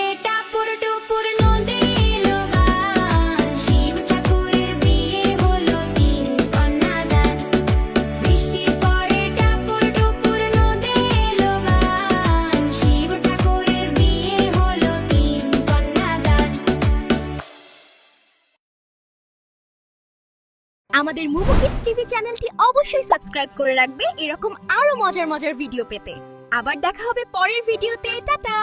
পড়ে টাপুর টুপুর নদী এলো গান, শিব ঠাকুরের বিয়ে হলো তিন কন্যাদান। বৃষ্টি পড়ে টাপুর টুপুর নদী এলো গান, শিব ঠাকুরের বিয়ে হলো তিন কন্যাদান। আমাদের মুভি কিডস টিভি চ্যানেলটি অবশ্যই সাবস্ক্রাইব করে রাখবে এরকম আরো মজার মজার ভিডিও পেতে। আবার দেখা হবে পরের ভিডিওতে। টাটা।